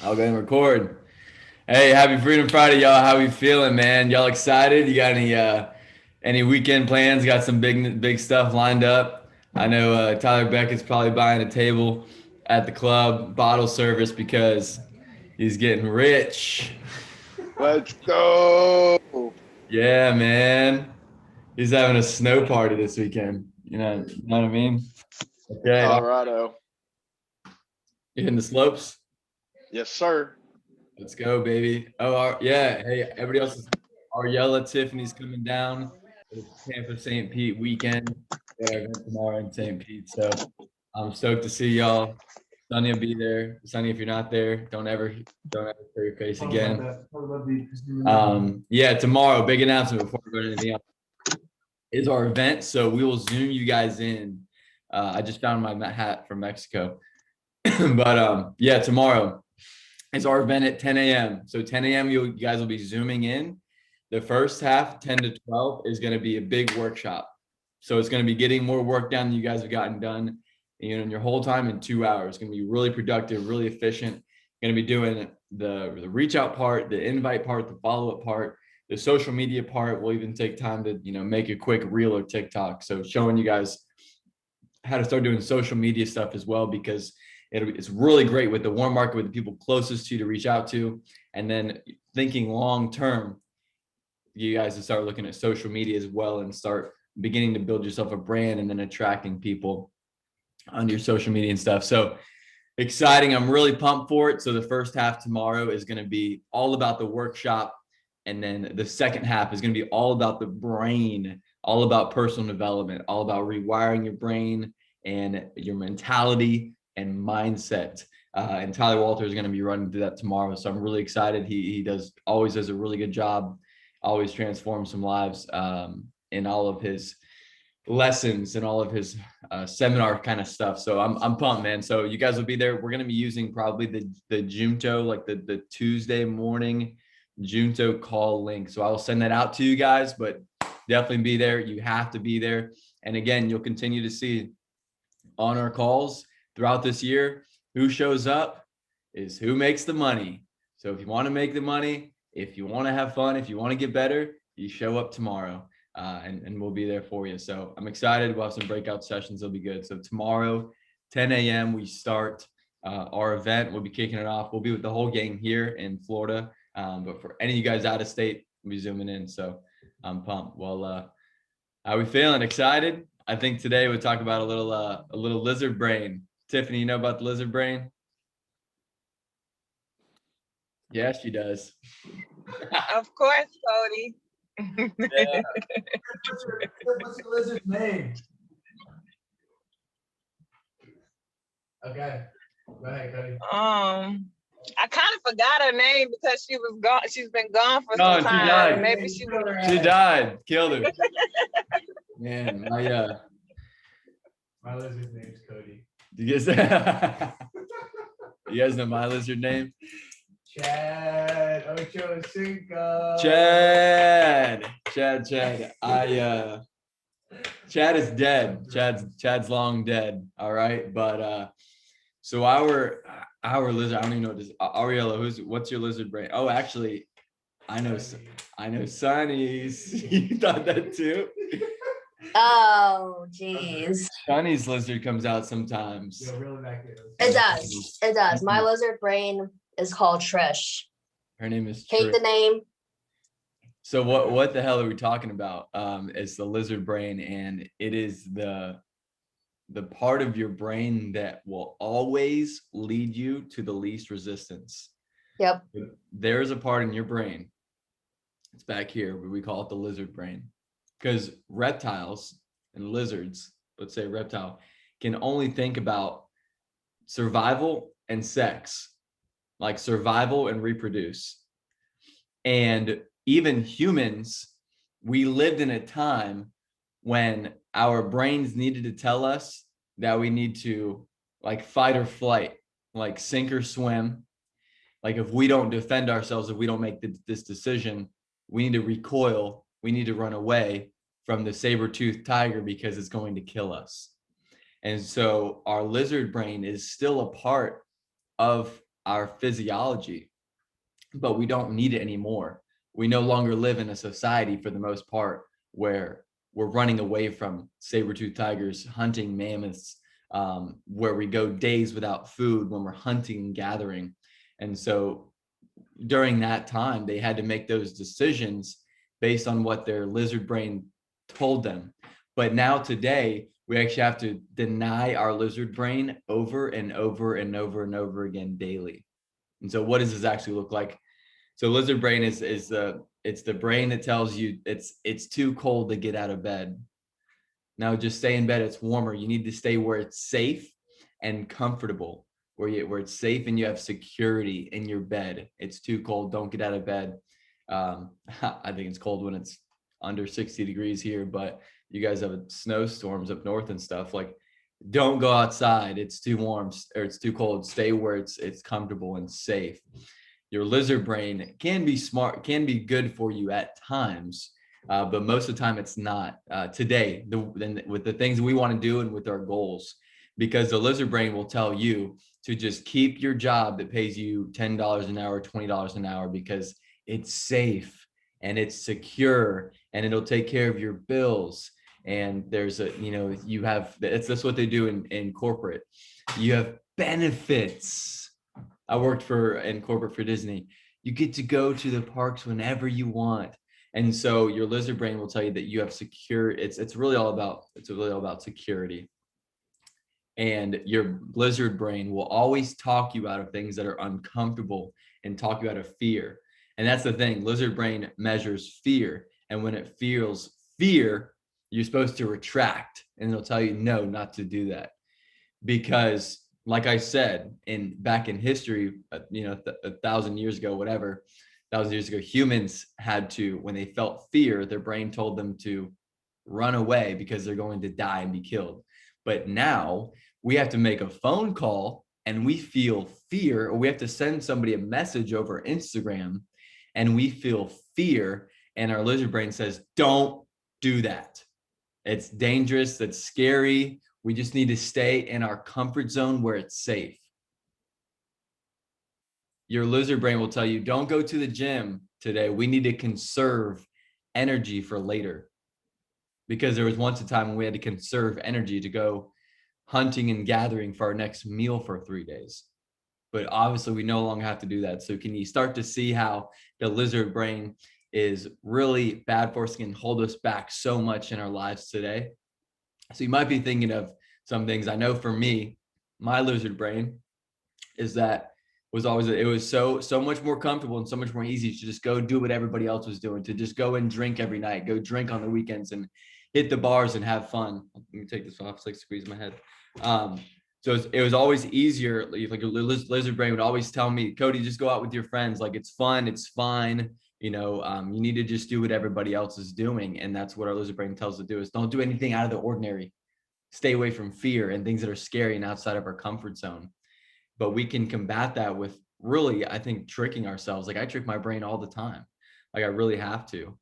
I'll go and record. Hey, happy Freedom Friday, y'all. How we feeling, man? Y'all excited? You got any weekend plans? Got some big stuff lined up. I know Tyler Beckett's probably buying a table at the club, bottle service because he's getting rich. Let's go. Yeah, man. He's having a snow party this weekend. You know what I mean? Okay, Colorado. you hitting the slopes? Yes, sir. Let's go, baby. Oh, yeah. Hey, everybody else is Ariella, Tiffany's coming down. It's Tampa St. Pete weekend. We got our event tomorrow in St. Pete. So I'm stoked to see y'all. Sunny will be there. Sunny, if you're not there, don't ever show your face again. Yeah, tomorrow, big announcement before we go to anything else is our event. So we will zoom you guys in. I just found my hat from Mexico. But yeah, tomorrow is our event at 10 a.m. So 10 a.m. You guys will be zooming in. The first half, 10 to 12, is going to be a big workshop. So it's going to be getting more work done than you guys have gotten done in your whole time in 2 hours. It's going to be really productive, really efficient. Going to be doing the reach out part, the invite part, the follow up part, the social media part. We'll even take time to make a quick reel or TikTok. So showing you guys how to start doing social media stuff as well, because it's really great with the warm market, with the people closest to you to reach out to. And then thinking long term, you guys to start looking at social media as well and start beginning to build yourself a brand and then attracting people on your social media and stuff. So exciting. I'm really pumped for it. So the first half tomorrow is going to be all about the workshop. And then the second half is going to be all about the brain, all about personal development, all about rewiring your brain and your mentality and mindset. And Tyler Walter is going to be running through that tomorrow. So I'm really excited. He always does a really good job, always transforms some lives in all of his lessons and all of his seminar kind of stuff. So I'm pumped, man. So you guys will be there. We're going to be using probably the Junto, like the Tuesday morning Junto call link. So I will send that out to you guys, but definitely be there. You have to be there. And again, you'll continue to see on our calls throughout this year, who shows up is who makes the money. So if you want to make the money, if you want to have fun, if you want to get better, you show up tomorrow. And we'll be there for you. So I'm excited. We'll have some breakout sessions. It'll be good. So tomorrow, 10 a.m., we start our event. We'll be kicking it off. We'll be with the whole gang here in Florida. But for any of you guys out of state, we'll be zooming in. So I'm pumped. Well, how we feeling? Excited? I think today we'll talk about a little lizard brain. Tiffany, you know about the lizard brain? Yeah, she does. Of course, Cody. Yeah. What's the lizard's name? Okay. Go ahead, Cody. I kind of forgot her name because she was gone. She's been gone for Gone, some she time. died. Maybe she was. She died. Killed her. Man, My lizard's name's Cody. you guys, you guys know my lizard name? Chad Ocho Cinco. Chad. Chad is dead. Chad's long dead. All right. But so our lizard, I don't even know what this Ariella, what's your lizard brain? Oh, actually, I know Sonny's. You thought that too? Oh, geez. Sonny's lizard comes out sometimes. Yo, reel it back in. It does. It does. My lizard brain is called Trish. Her name is Hate Trish. the name. So what the hell are we talking about? It's the lizard brain, and it is the part of your brain that will always lead you to the least resistance. Yep. There's a part in your brain, it's back here, but we call it the lizard brain, because reptiles and lizards, let's say reptile, can only think about survival and sex, like survival and reproduce. And even humans, we lived in a time when our brains needed to tell us that we need to like fight or flight, like sink or swim. Like if we don't defend ourselves, if we don't make this decision, we need to recoil. We need to run away from the saber-toothed tiger because it's going to kill us. And so our lizard brain is still a part of our physiology, but we don't need it anymore. We no longer live in a society, for the most part, where we're running away from saber-toothed tigers, hunting mammoths, where we go days without food when we're hunting and gathering. And so during that time, they had to make those decisions based on what their lizard brain told them. But now today, we actually have to deny our lizard brain over and over and over and over again daily. And so what does this actually look like? So lizard brain is it's the brain that tells you it's too cold to get out of bed. Now just stay in bed, it's warmer. You need to stay where it's safe and comfortable, where it's safe and you have security in your bed. It's too cold, don't get out of bed. I think it's cold when it's under 60 degrees here, but you guys have snowstorms up north and stuff. Like, don't go outside, it's too warm or it's too cold. Stay where it's comfortable and safe. Your lizard brain can be smart, can be good for you at times, but most of the time it's not. Today, with the things we want to do and with our goals, because the lizard brain will tell you to just keep your job that pays you $10 an hour, $20 an hour, because it's safe and it's secure and it'll take care of your bills. And there's a, you have, that's what they do in corporate. You have benefits. I worked in corporate for Disney. You get to go to the parks whenever you want. And so your lizard brain will tell you that you have secure, it's really all about security. And your lizard brain will always talk you out of things that are uncomfortable and talk you out of fear. And that's the thing, lizard brain measures fear. And when it feels fear, you're supposed to retract, and it'll tell you no, not to do that. Because like I said, back in history, 1,000 years ago, whatever, 1,000 years ago, humans had to, when they felt fear, their brain told them to run away because they're going to die and be killed. But now we have to make a phone call and we feel fear, or we have to send somebody a message over Instagram and we feel fear, and our lizard brain says, don't do that. It's dangerous, that's scary. We just need to stay in our comfort zone where it's safe. Your lizard brain will tell you, don't go to the gym today. We need to conserve energy for later. Because there was once a time when we had to conserve energy to go hunting and gathering for our next meal for 3 days. But obviously we no longer have to do that. So can you start to see how the lizard brain is really bad for us, can hold us back so much in our lives today? So you might be thinking of some things. I know for me, my lizard brain is that it was so much more comfortable and so much more easy to just go do what everybody else was doing, to just go and drink every night, go drink on the weekends and hit the bars and have fun. Let me take this off, it's like squeeze my head. So it was always easier. Like a lizard brain would always tell me, Cody, just go out with your friends. Like, it's fun, it's fine. You need to just do what everybody else is doing. And that's what our lizard brain tells us to do, is don't do anything out of the ordinary. Stay away from fear and things that are scary and outside of our comfort zone. But we can combat that with really, I think, tricking ourselves. Like, I trick my brain all the time. Like, I really have to,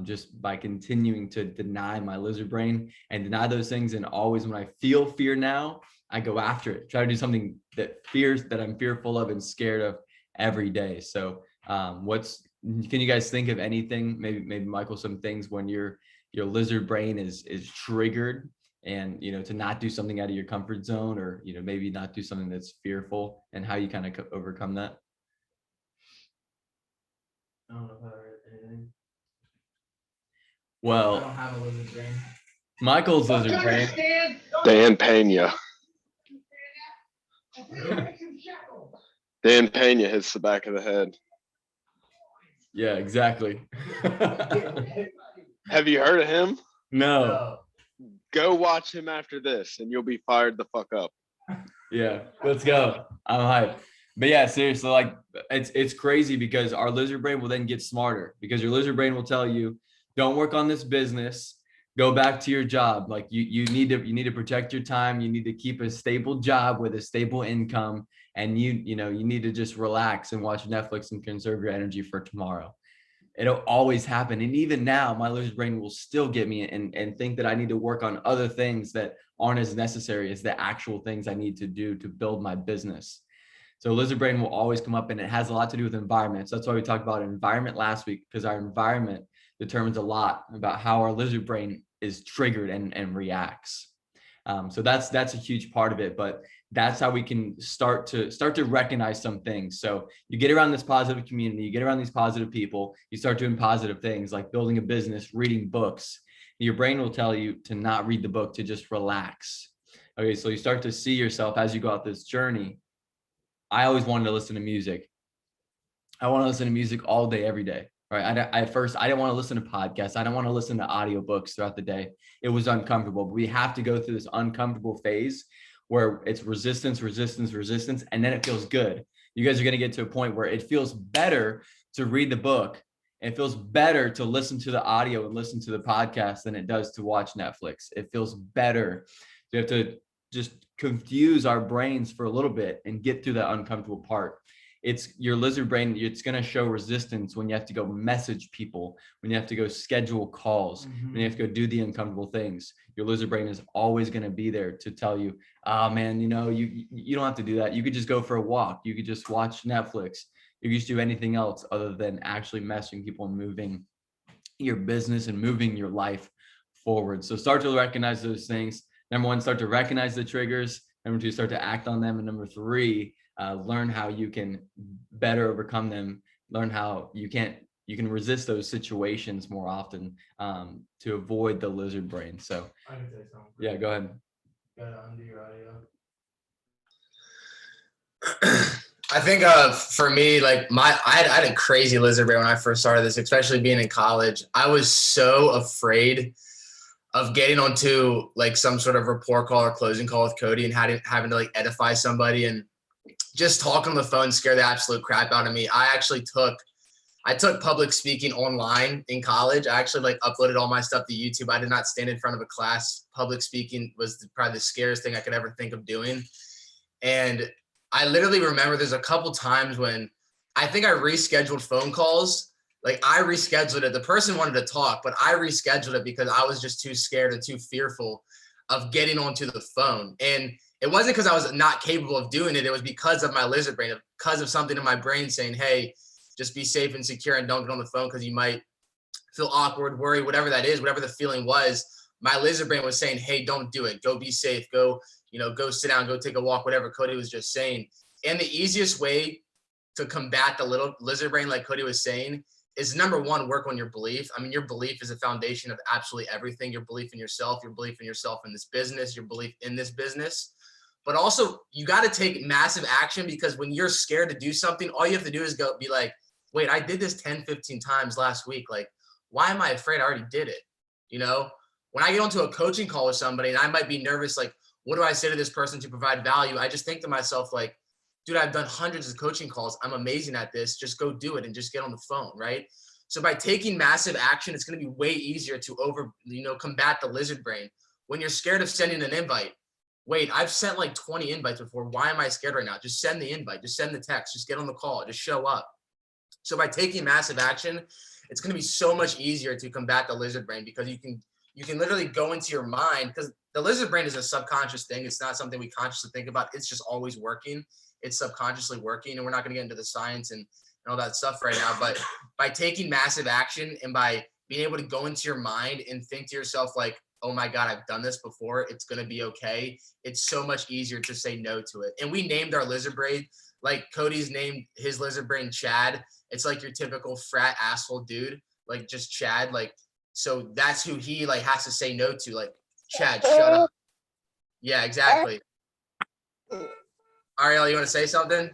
just by continuing to deny my lizard brain and deny those things. And always when I feel fear now, I go after it, try to do something that I'm fearful of and scared of every day. So can you guys think of anything, maybe Michael, some things when your lizard brain is triggered, and to not do something out of your comfort zone, or maybe not do something that's fearful, and how you kind of overcome that? I don't know if I heard anything. I Well, don't have a lizard brain. Michael's lizard brain. Dan Pena. Dan Pena hits the back of the head. Yeah, exactly. Have you heard of him? No. Go watch him after this and you'll be fired the fuck up. Yeah, let's go. I'm hyped. But yeah, seriously, like, it's crazy, because our lizard brain will then get smarter, because your lizard brain will tell you, don't work on this business, go back to your job. Like, you need to protect your time. You need to keep a stable job with a stable income, and you need to just relax and watch Netflix and conserve your energy for tomorrow. It'll always happen. And even now, my lizard brain will still get me and think that I need to work on other things that aren't as necessary as the actual things I need to do to build my business. So lizard brain will always come up, and it has a lot to do with environment. So that's why we talked about environment last week, because our environment determines a lot about how our lizard brain is triggered and reacts. So that's a huge part of it, but that's how we can start to recognize some things. So you get around this positive community, you get around these positive people, you start doing positive things like building a business, reading books. Your brain will tell you to not read the book, to just relax. Okay, so you start to see yourself as you go out this journey. I always wanted to listen to music. I want to listen to music all day, every day. Right. At first, I didn't want to listen to podcasts. I didn't want to listen to audiobooks throughout the day. It was uncomfortable. But we have to go through this uncomfortable phase where it's resistance, resistance, resistance, and then it feels good. You guys are going to get to a point where it feels better to read the book. It feels better to listen to the audio and listen to the podcast than it does to watch Netflix. It feels better. We have to just confuse our brains for a little bit and get through that uncomfortable part. It's your lizard brain. It's going to show resistance when you have to go message people, when you have to go schedule calls, when you have to go do the uncomfortable things. Your lizard brain is always going to be there to tell you, oh man, you don't have to do that. You could just go for a walk. You could just watch Netflix. You could just do anything else other than actually messaging people and moving your business and moving your life forward. So start to recognize those things. Number one, start to recognize the triggers. Number two, start to act on them. And number three, learn how you can better overcome them. Learn how you can resist those situations more often to avoid the lizard brain. So I can say something. yeah, go ahead. Gotta undo your audio. I think for me, like I had a crazy lizard brain when I first started this, especially being in college. I was so afraid of getting onto like some sort of rapport call or closing call with Cody and having to like edify somebody, and just talking on the phone scared the absolute crap out of me. I took public speaking online in college. I actually like uploaded all my stuff to YouTube. I did not stand in front of a class. Public speaking was probably the scariest thing I could ever think of doing. And I literally remember there's a couple times when I think I rescheduled phone calls. Like I rescheduled it. The person wanted to talk, but I rescheduled it because I was just too scared and too fearful of getting onto the phone. And it wasn't because I was not capable of doing it. It was because of my lizard brain, because of something in my brain saying, hey, just be safe and secure and don't get on the phone because you might feel awkward, worried, whatever that is, whatever the feeling was. My lizard brain was saying, hey, don't do it. Go be safe. Go sit down, go take a walk, whatever Cody was just saying. And the easiest way to combat the little lizard brain, like Cody was saying, is number one, work on your belief. I mean, your belief is a foundation of absolutely everything. Your belief in yourself, your belief in yourself in this business, your belief in this business. But also you got to take massive action, because when you're scared to do something, all you have to do is go be like, wait, I did this 10, 15 times last week. Like, why am I afraid? I already did it. When I get onto a coaching call with somebody and I might be nervous, like, what do I say to this person to provide value? I just think to myself, like, dude, I've done hundreds of coaching calls. I'm amazing at this. Just go do it and just get on the phone, right? So by taking massive action, it's going to be way easier to combat the lizard brain. When you're scared of sending an invite, wait, I've sent like 20 invites before. Why am I scared right now? Just send the invite. Just send the text. Just get on the call. Just show up. So by taking massive action, it's going to be so much easier to combat the lizard brain, because you can literally go into your mind, because the lizard brain is a subconscious thing. It's not something we consciously think about. It's just always working. It's subconsciously working, and we're not going to get into the science and all that stuff right now. But by taking massive action and by being able to go into your mind and think to yourself like, oh my God, I've done this before, it's going to be okay. It's so much easier to say no to it. And we named our lizard brain, like Cody's named his lizard brain Chad. It's like your typical frat asshole dude, like just Chad. Like, so that's who he like has to say no to, like, Chad, shut up. Yeah, exactly. Ariel, you want to say something?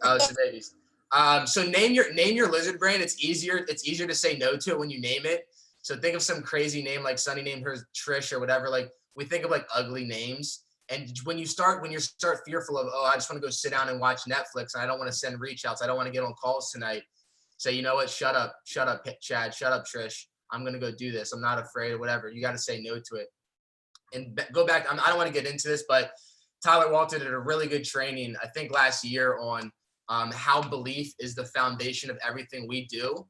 Oh, it's the babies. So name your lizard brain. It's easier to say no to it when you name it. So think of some crazy name, like Sunny named her Trish or whatever. Like, we think of like ugly names. And when you start fearful of, oh, I just want to go sit down and watch Netflix, and I don't want to send reach outs, I don't want to get on calls tonight. Say, you know what? Shut up, Chad. Shut up, Trish. I'm going to go do this. I'm not afraid or whatever. You got to say no to it. And go back. I don't want to get into this, but Tyler Walter did a really good training, I think last year, on how belief is the foundation of everything we do.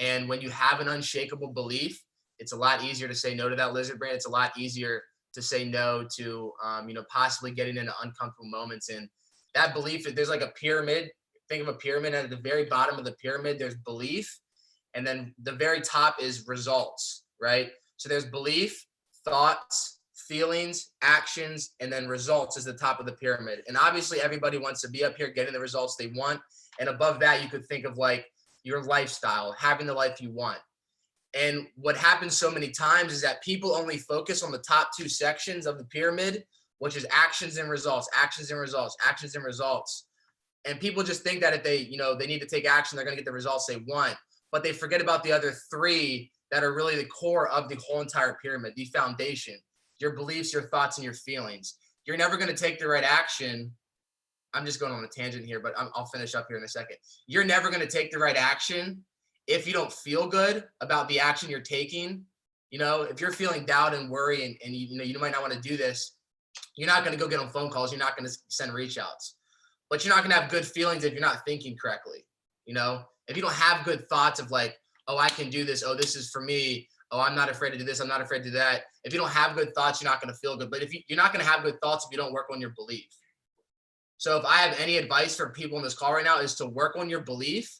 And when you have an unshakable belief, it's a lot easier to say no to that lizard brain. It's a lot easier to say no to, possibly getting into uncomfortable moments. And that belief, there's like a pyramid. Think of a pyramid, and at the very bottom of the pyramid, there's belief. And then the very top is results, right? So there's belief, thoughts, feelings, actions, and then results is the top of the pyramid. And obviously everybody wants to be up here getting the results they want. And above that, you could think of like your lifestyle, having the life you want. And what happens so many times is that people only focus on the top two sections of the pyramid, which is actions and results, actions and results, actions and results. And people just think that if they, they need to take action, they're going to get the results they want. But they forget about the other three that are really the core of the whole entire pyramid, the foundation, your beliefs, your thoughts, and your feelings. You're never going to take the right action. I'm just going on a tangent here, but I'll finish up here in a second. You're never going to take the right action if you don't feel good about the action you're taking. If you're feeling doubt and worry and you might not want to do this, you're not going to go get on phone calls. You're not going to send reach outs. But you're not going to have good feelings if you're not thinking correctly. If you don't have good thoughts of like, oh, I can do this. Oh, this is for me. Oh, I'm not afraid to do this. I'm not afraid to do that. If you don't have good thoughts, you're not going to feel good. But if you're not going to have good thoughts if you don't work on your belief. So if I have any advice for people in this call right now is to work on your belief,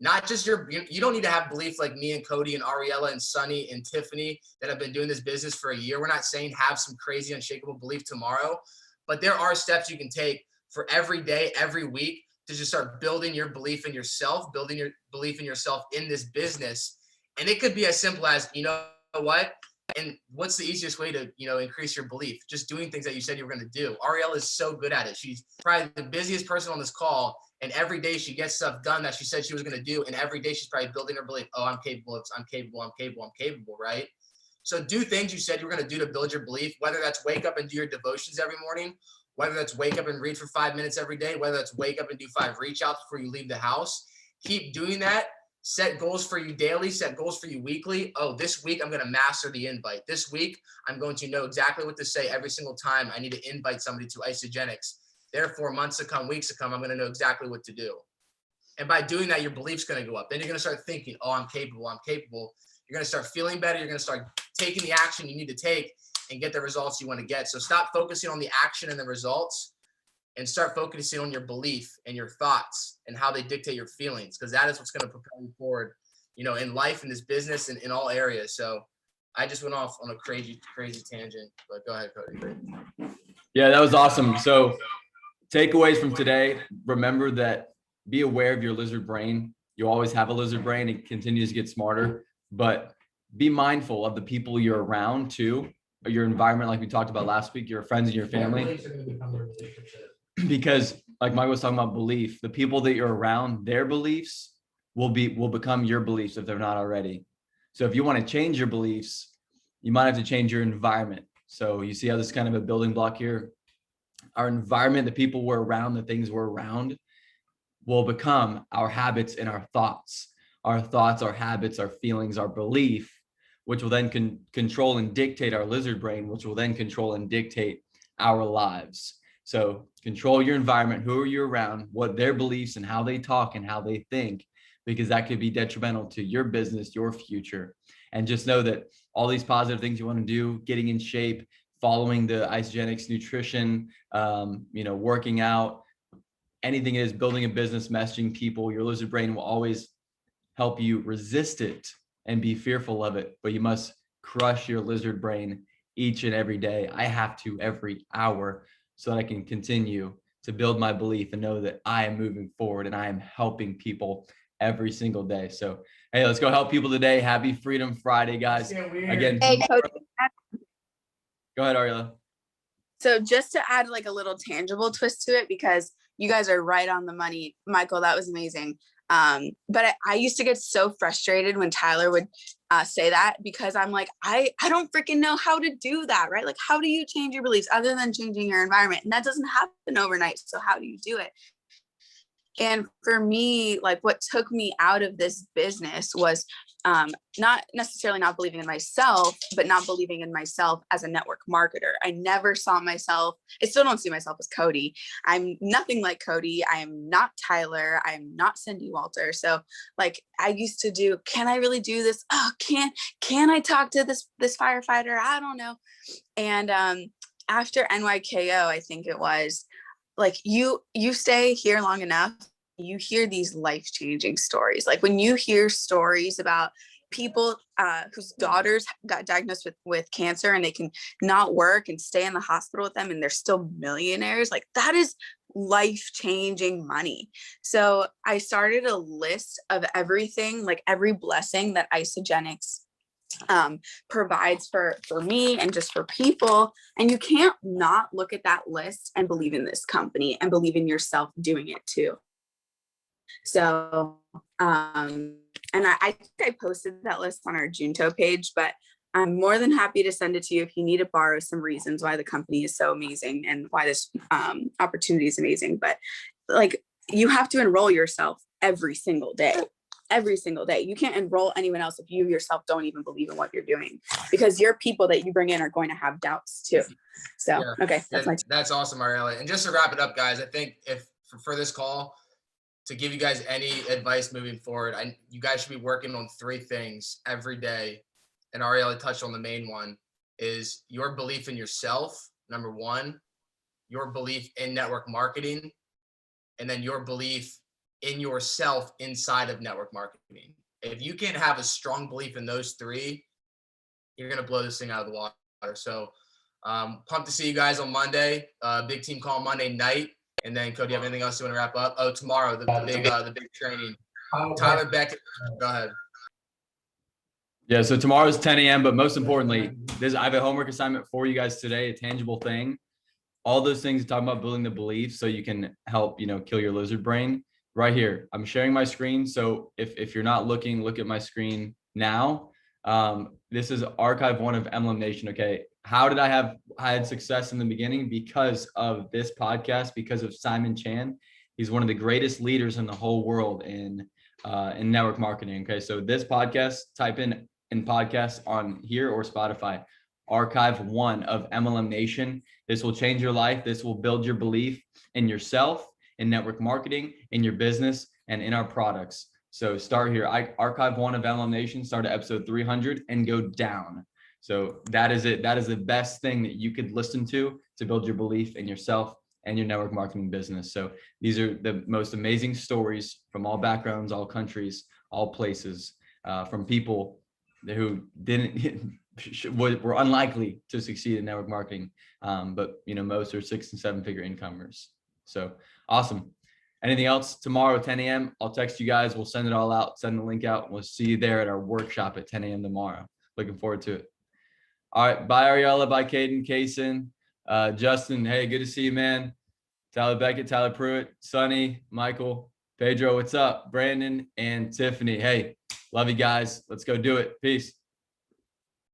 not just you don't need to have belief like me and Cody and Ariella and Sunny and Tiffany that have been doing this business for a year. We're not saying have some crazy unshakable belief tomorrow, but there are steps you can take for every day, every week to just start building your belief in yourself, building your belief in yourself in this business. And it could be as simple as, what? And what's the easiest way to, increase your belief? Just doing things that you said you were going to do. Ariella is so good at it. She's probably the busiest person on this call. And every day she gets stuff done that she said she was going to do. And every day she's probably building her belief. Oh, I'm capable. I'm capable, right? So do things you said you were going to do to build your belief, whether that's wake up and do your devotions every morning, whether that's wake up and read for 5 minutes every day, whether that's wake up and do 5 reach outs before you leave the house. Keep doing that. Set goals for you daily, set goals for you weekly. Oh, this week I'm going to master the invite. This week I'm going to know exactly what to say every single time I need to invite somebody to Isogenics. Therefore, months to come, weeks to come, I'm going to know exactly what to do. And by doing that, your belief's going to go up. Then you're going to start thinking, oh, I'm capable. You're going to start feeling better. You're going to start taking the action you need to take and get the results you want to get. So stop focusing on the action and the results and start focusing on your belief and your thoughts and how they dictate your feelings, because that is what's going to propel you forward, in life, in this business, and in all areas. So I just went off on a crazy tangent, but go ahead, Cody. Yeah, that was awesome. So takeaways from today, remember that be aware of your lizard brain. You always have a lizard brain. It continues to get smarter, but be mindful of the people you're around too, or your environment, like we talked about last week, your friends and your family. Because like Mike was talking about belief, the people that you're around, their beliefs will become your beliefs if they're not already. So if you want to change your beliefs, you might have to change your environment. So you see how this is kind of a building block here. Our environment, the people we're around, the things we're around will become our habits and our thoughts. Our thoughts, our habits, our feelings, our belief, which will then control and dictate our lizard brain, which will then control and dictate our lives. So control your environment, who are you around, what their beliefs and how they talk and how they think, because that could be detrimental to your business, your future. And just know that all these positive things you want to do, getting in shape, following the Isogenics nutrition, working out, anything is building a business, messaging people, your lizard brain will always help you resist it and be fearful of it. But you must crush your lizard brain each and every day. I have to every hour, so that I can continue to build my belief and know that I am moving forward and I am helping people every single day. So, hey, let's go help people today. Happy Freedom Friday, guys. Again, Hey, Cody. go ahead, Ariella. So just to add like a little tangible twist to it, because you guys are right on the money, Michael, that was amazing. But I used to get so frustrated when Tyler would say that, because I'm like, I don't freaking know how to do that, right? Like, how do you change your beliefs other than changing your environment? And that doesn't happen overnight. So how do you do it? And for me, like what took me out of this business was not necessarily not believing in myself, but not believing in myself as a network marketer. I never saw myself, I still don't see myself as Cody. I'm nothing like Cody. I am not Tyler. I'm not Cindy Walter. So like I used to do, can I really do this? Oh, can I talk to this firefighter? I don't know. And after NYKO, I think it was, like you stay here long enough, you hear these life-changing stories. Like when you hear stories about people whose daughters got diagnosed with cancer and they can not work and stay in the hospital with them and they're still millionaires, like that is life-changing money. So I started a list of everything, like every blessing that Isogenics provides for me and just for people. And you can't not look at that list and believe in this company and believe in yourself doing it too. So, and I think I posted that list on our Junto page, but I'm more than happy to send it to you if you need to borrow some reasons why the company is so amazing and why this opportunity is amazing. But like, you have to enroll yourself every single day. Every single day. You can't enroll anyone else if you yourself don't even believe in what you're doing, because your people that you bring in are going to have doubts too. So, Yeah. okay, That's awesome, Ariella. And just to wrap it up, guys, I think if for this call, to give you guys any advice moving forward, you guys should be working on 3 things every day. And Ariella touched on the main one, is your belief in yourself, number 1, your belief in network marketing, and then your belief in yourself inside of network marketing. If you can have a strong belief in those 3, you're going to blow this thing out of the water. So pumped to see you guys on Monday, big team call Monday night. And then Cody, you have anything else you want to wrap up? Oh, tomorrow, the big training. Tyler Beckett, go ahead. Yeah, so tomorrow's 10 a.m. But most importantly, I have a homework assignment for you guys today, a tangible thing. All those things talking about building the belief so you can help, kill your lizard brain. Right here, I'm sharing my screen. So if you're not looking, look at my screen now. This is archive 1 of MLM Nation. Okay, how did I had success in the beginning? Because of this podcast, because of Simon Chan. He's one of the greatest leaders in the whole world in network marketing. Okay, so this podcast, type in podcast on here or Spotify, archive 1 of MLM Nation. This will change your life. This will build your belief in yourself, in network marketing, in your business, and in our products. So start here. Archive 1 of MLM Nation, start at episode 300 and go down. So that is it. That is the best thing that you could listen to build your belief in yourself and your network marketing business. So these are the most amazing stories from all backgrounds, all countries, all places, from people who were unlikely to succeed in network marketing. But most are 6- and 7-figure incomers. So awesome. Anything else? Tomorrow, 10 a.m. I'll text you guys. We'll send it all out, send the link out. We'll see you there at our workshop at 10 a.m. tomorrow. Looking forward to it. All right. Bye, Ariella. Bye, Caden, Kaysen, Justin. Hey, good to see you, man. Tyler Beckett, Tyler Pruitt, Sonny, Michael, Pedro. What's up? Brandon and Tiffany. Hey, love you guys. Let's go do it. Peace.